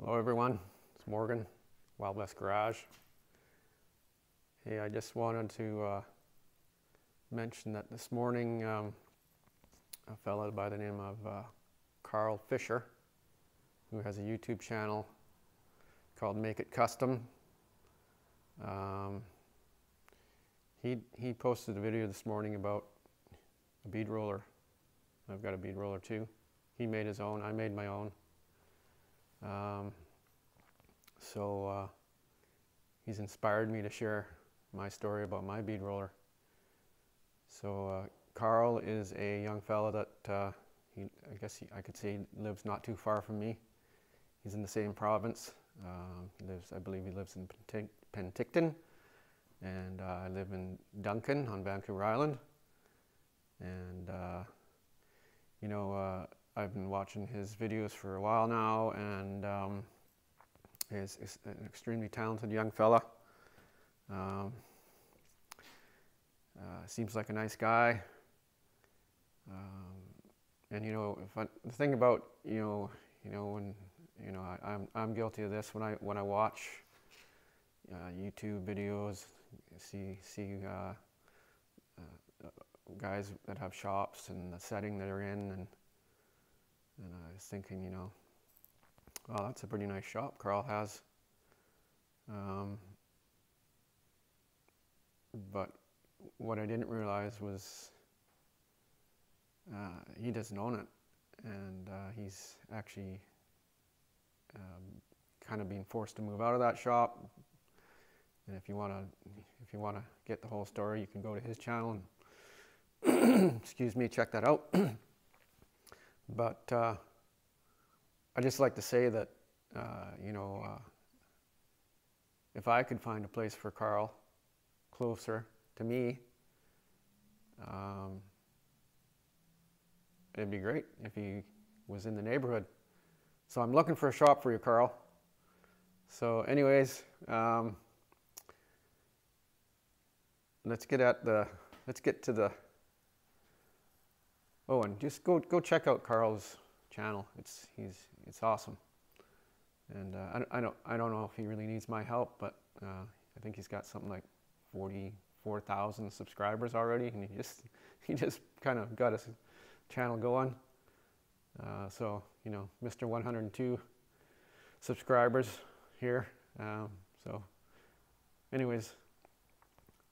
Hello everyone, it's Morgan, Wild West Garage. Hey, I just wanted to mention that this morning a fellow by the name of Carl Fisher, who has a YouTube channel called Make It Custom. He posted a video this morning about a bead roller. I've got a bead roller too. He made his own, I made my own. He's inspired me to share my story about my bead roller. So Carl is a young fella that I could say lives not too far from me. He's in the same province. I believe he lives in Penticton, and I live in Duncan on Vancouver Island. And I've been watching his videos for a while now, and he's an extremely talented young fella. Seems like a nice guy. And the thing about I'm guilty of this when I watch YouTube videos, see guys that have shops and the setting that they're in, and I was thinking, well, that's a pretty nice shop Carl has. But what I didn't realize was he doesn't own it, and he's actually kind of being forced to move out of that shop. And if you want to get the whole story, you can go to his channel and excuse me, check that out. But I just like to say that if I could find a place for Carl closer to me, it'd be great if he was in the neighborhood. So I'm looking for a shop for you, Carl. So anyways, let's get to the oh, and just go check out Carl's channel. It's awesome. And I don't know if he really needs my help, but I think he's got something like 44,000 subscribers already, and he just kind of got his channel going. So Mr. 102 subscribers here. So anyways,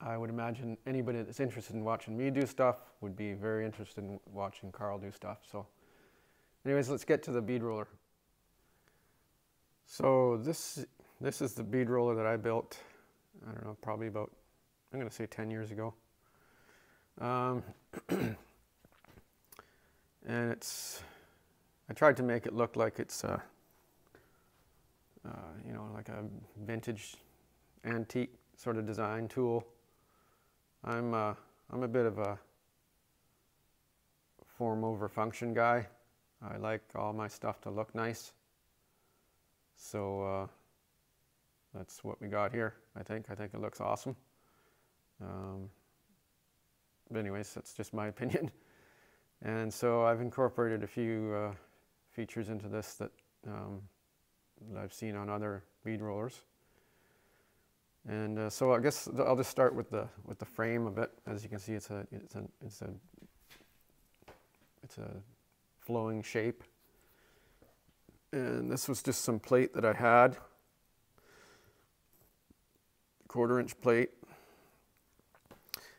I would imagine anybody that's interested in watching me do stuff would be very interested in watching Carl do stuff. So anyways, let's get to the bead roller. So this is the bead roller that I built, I don't know, probably about, I'm going to say 10 years ago. And I tried to make it look like it's like a vintage antique sort of design tool. I'm a bit of a form over function guy. I like all my stuff to look nice. So that's what we got here. I think it looks awesome. But anyways, that's just my opinion. And so I've incorporated a few features into this that I've seen on other bead rollers. And so I guess I'll just start with the frame a bit. As you can see, it's a flowing shape. And this was just some plate that I had, 1/4 inch plate.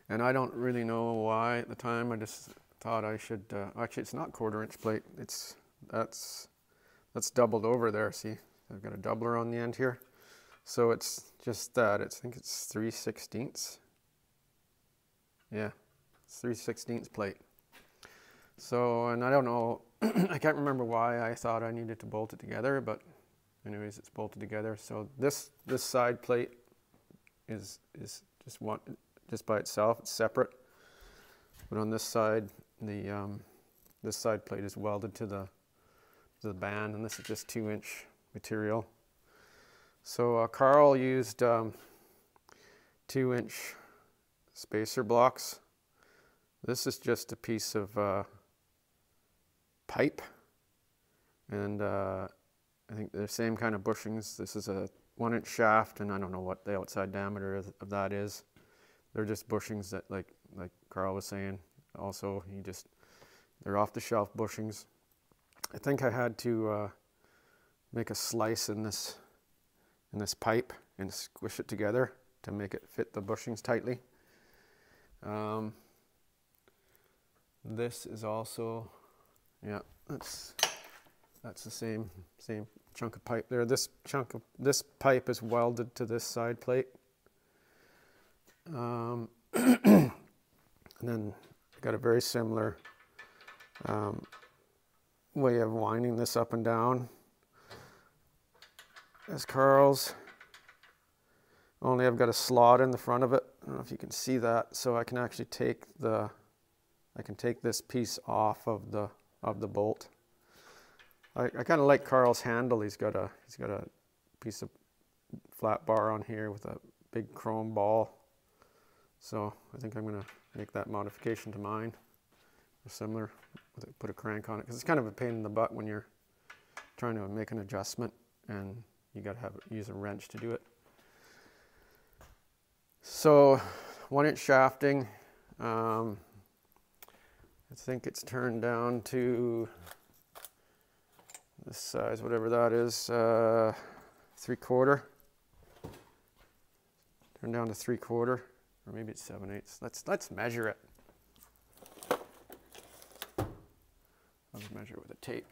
And I don't really know why at the time. I just thought I should. Actually, it's not 1/4 inch plate. That's doubled over there. See, I've got a doubler on the end here. So it's just that. I think it's 3/16. Yeah, it's 3/16 plate. So, and I don't know, I can't remember why I thought I needed to bolt it together, but anyways, it's bolted together. So this side plate is just by itself. It's separate. But on this side, this side plate is welded to the band, and this is just 2-inch material. So Carl used 2-inch spacer blocks. This is just a piece of pipe, and I think they're the same kind of bushings. This is a 1-inch shaft, and I don't know what the outside diameter of that is. They're just bushings that, like Carl was saying. Also, they're off-the-shelf bushings. I think I had to make a slice in this pipe and squish it together to make it fit the bushings tightly. This is also, yeah, that's the same chunk of pipe there. This pipe is welded to this side plate. And then I got a very similar way of winding this up and down as Carl's, only I've got a slot in the front of it. I don't know if you can see that, so I can actually take this piece off of the bolt. I kind of like Carl's handle. He's got a piece of flat bar on here with a big chrome ball. So I think I'm going to make that modification to mine, or similar. Put a crank on it, because it's kind of a pain in the butt when you're trying to make an adjustment and you got to use a wrench to do it. So 1-inch shafting. I think it's turned down to this size, whatever that is, 3/4. Turn down to 3/4, or maybe it's 7/8. Let's measure it. I'll just measure it with a tape.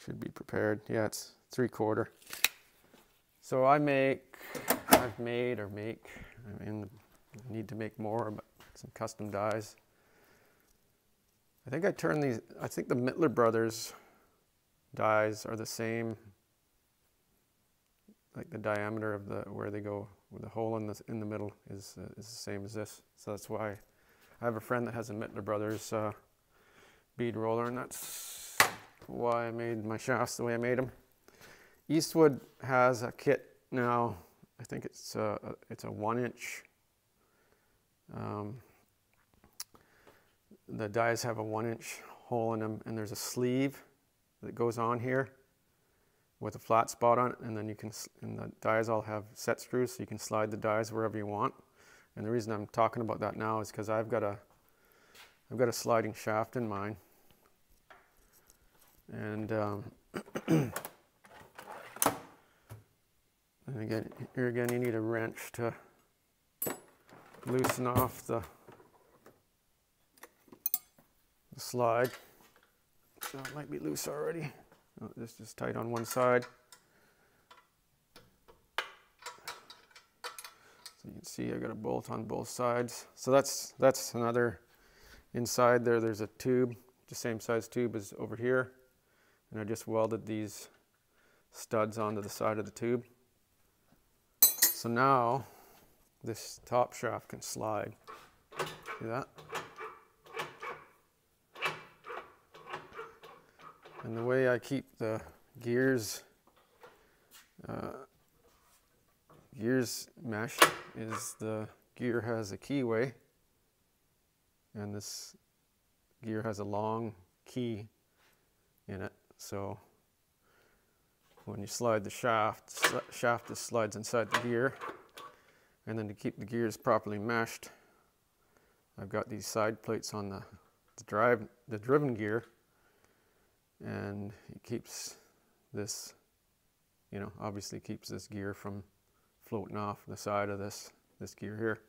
Should be prepared. Yeah, it's 3/4. So I need to make more, but some custom dies. I think I turned these, I think the Mittler Brothers dies are the same, like the diameter of where they go, with the hole in the middle is the same as this. So that's why I have a friend that has a Mittler Brothers bead roller, and that's why I made my shafts the way I made them. Eastwood has a kit now. I think it's a 1-inch. The dies have a 1-inch hole in them, and there's a sleeve that goes on here with a flat spot on it, and then and the dies all have set screws, so you can slide the dies wherever you want. And the reason I'm talking about that now is because I've got a sliding shaft in mine, and and again, here again, you need a wrench to loosen off the slide. So it might be loose already. Oh, this is just tight on one side. So you can see I got a bolt on both sides. So that's another, inside there's a tube, the same size tube as over here. And I just welded these studs onto the side of the tube. So now this top shaft can slide. See that? And the way I keep the gears meshed is the gear has a keyway, and this gear has a long key in it. So when you slide the shaft just slides inside the gear. And then to keep the gears properly meshed, I've got these side plates on the driven gear, and it keeps this, obviously keeps this gear from floating off the side of this gear here.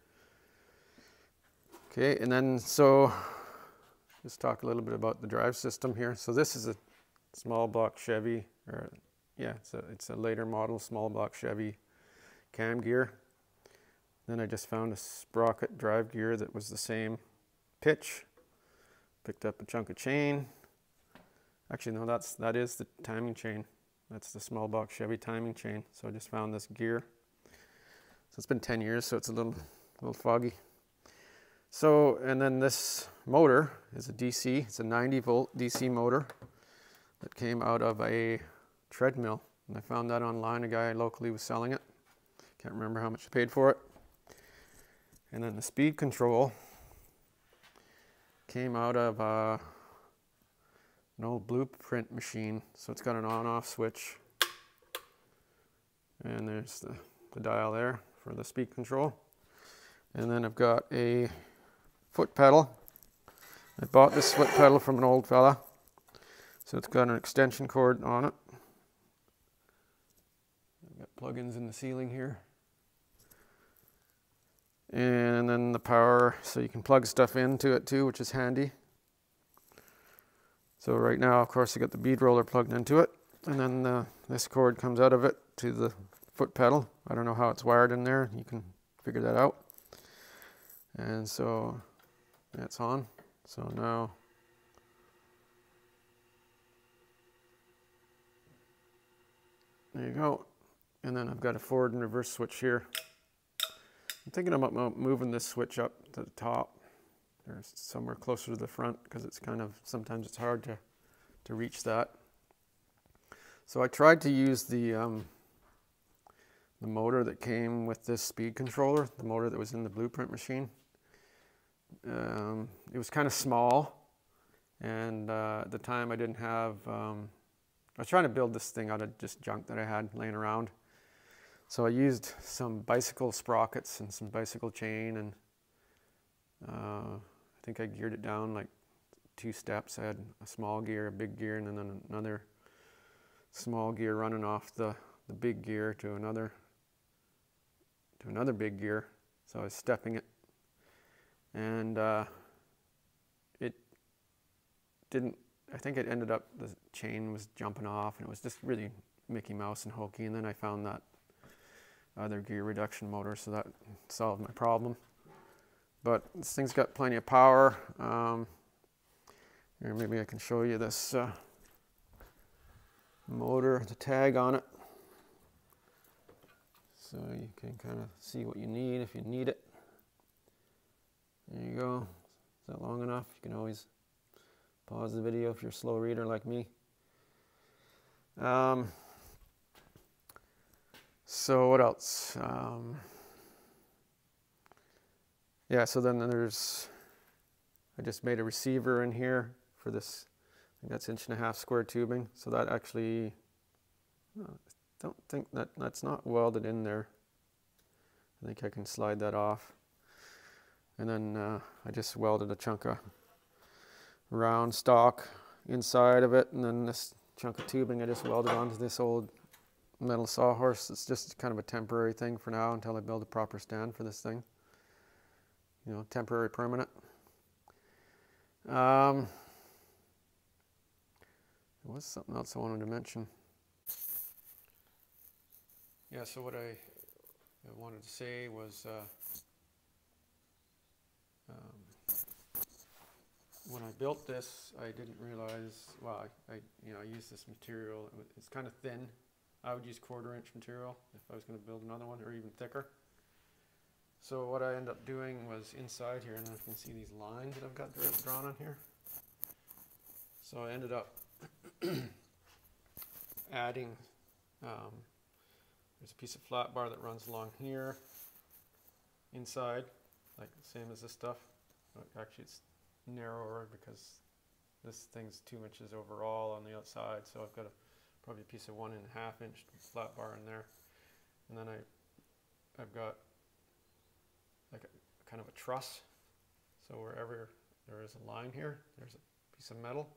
Okay, and then so just talk a little bit about the drive system here. So this is a small block Chevy, or yeah, it's a later model small block Chevy cam gear. Then I just found a sprocket drive gear that was the same pitch. Picked up a chunk of chain. Actually, no, that is the timing chain. That's the small block Chevy timing chain. So I just found this gear. So it's been 10 years, so it's a little foggy. So, and then this motor is a DC. It's a 90-volt DC motor that came out of a treadmill. And I found that online. A guy locally was selling it. Can't remember how much I paid for it. And then the speed control came out of an old blueprint machine. So it's got an on-off switch. And there's the dial there for the speed control. And then I've got a foot pedal. I bought this foot pedal from an old fella. So it's got an extension cord on it. I've got plugins in the ceiling here. And then the power, so you can plug stuff into it too, which is handy. So right now, of course, I got the bead roller plugged into it. And then this cord comes out of it to the foot pedal. I don't know how it's wired in there. You can figure that out. And so that's on. So now there you go. And then I've got a forward and reverse switch here. I'm thinking about moving this switch up to the top. There's somewhere closer to the front because it's kind of, sometimes it's hard to reach that. So I tried to use the motor that came with this speed controller, the motor that was in the blueprint machine. It was kind of small, and at the time I didn't have, I was trying to build this thing out of just junk that I had laying around. So I used some bicycle sprockets and some bicycle chain, and I think I geared it down like 2 steps. I had a small gear, a big gear, and then another small gear running off the big gear to another big gear. So I was stepping it, and it didn't, I think it ended up, the chain was jumping off, and it was just really Mickey Mouse and hokey. And then I found that other gear reduction motor, so that solved my problem. But this thing's got plenty of power. Here, maybe I can show you this motor, the tag on it, so you can kind of see what you need if you need it. There you go. Is that long enough? You can always pause the video if you're a slow reader like me. So what else? Yeah, so then there's, I just made a receiver in here for this, I think that's 1.5" square tubing. So that actually, I don't think that's not welded in there. I think I can slide that off. And then I just welded a chunk of round stock inside of it, and then this chunk of tubing I just welded onto this old metal sawhorse. It's just kind of a temporary thing for now until I build a proper stand for this thing. You know, temporary, permanent. There was something else I wanted to mention. Yeah, so what I wanted to say was when I built this, I didn't realize, well, I used this material. It's kind of thin. I would use 1/4" material if I was going to build another one, or even thicker. So what I ended up doing was inside here, and you can see these lines that I've got drawn on here. So I ended up adding, there's a piece of flat bar that runs along here, inside, like the same as this stuff. Actually, it's narrower because this thing's 2 inches overall on the outside, so I've got probably a piece of 1.5" flat bar in there. And then I've got like a kind of a truss. So wherever there is a line here, there's a piece of metal,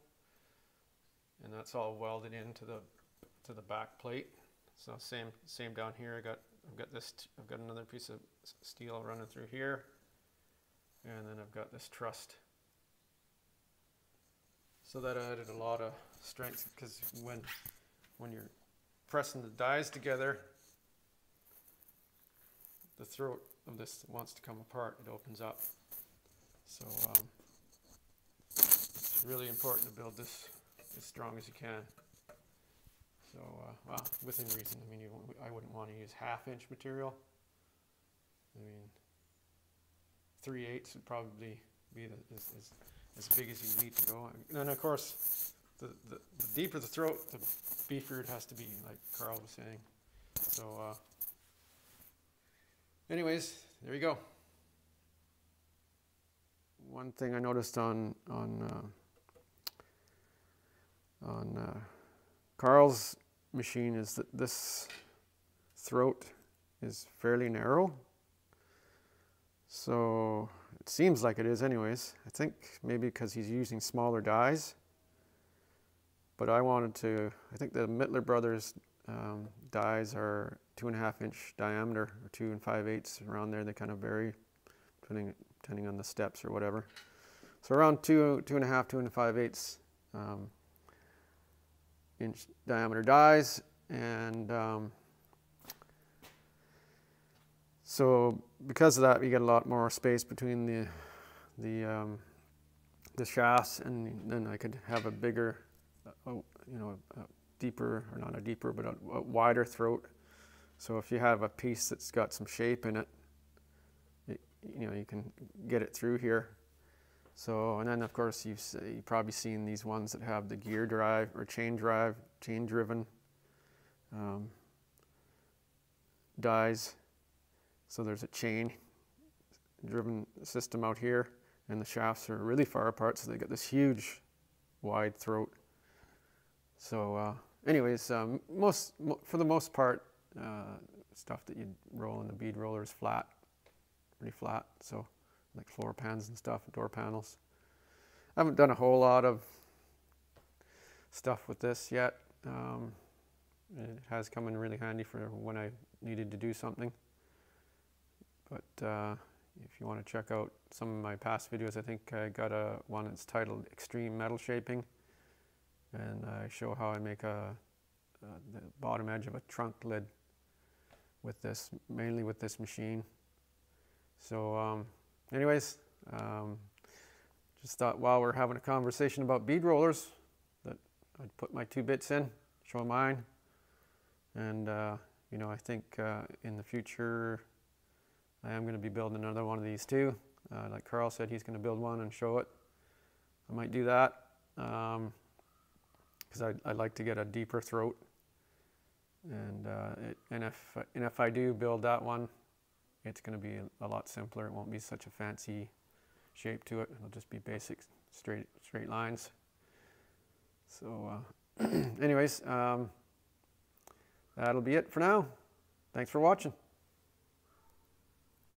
and that's all welded into the back plate. So same down here. I've got another piece of steel running through here, and then I've got this trussed. So that added a lot of strength, because when you're pressing the dies together, the throat of this wants to come apart, it opens up. So it's really important to build this as strong as you can. So, well, within reason. I mean, I wouldn't want to use 1/2" material. I mean, 3/8 would probably be as big as you need to go. And then, of course, the deeper the throat, the beefier it has to be, like Carl was saying. So, anyways, there you go. one thing I noticed on Carl's machine is that this throat is fairly narrow. So it seems like it is anyways. I think maybe because he's using smaller dies. But I think the Mittler Brothers dies are 2.5 inch diameter, or 2 5/8 around there. They kind of vary depending on the steps or whatever. So around 2.5, 2 5/8 inch diameter dies, and so because of that, we get a lot more space between the shafts, and then I could have a bigger, a deeper, or not a deeper, but a wider throat. So if you have a piece that's got some shape in it, you can get it through here. So, and then of course you've probably seen these ones that have the gear drive or chain driven dies. So there's a chain driven system out here, and the shafts are really far apart, so they get this huge wide throat. So anyways, for the most part, stuff that you roll in the bead roller is flat, pretty flat. So like floor pans and stuff, door panels. I haven't done a whole lot of stuff with this yet. It has come in really handy for when I needed to do something. But if you want to check out some of my past videos, I think I got one that's titled Extreme Metal Shaping, and I show how I make the bottom edge of a trunk lid with this, mainly with this machine. So anyways, just thought while we're having a conversation about bead rollers that I'd put my 2 bits in, show mine, and I think in the future I am going to be building another one of these too. Like Carl said, he's going to build one and show it. I might do that because I'd like to get a deeper throat, and if I do build that one, it's going to be a lot simpler. It won't be such a fancy shape to it. It'll just be basic straight lines. So anyways, that'll be it for now. Thanks for watching.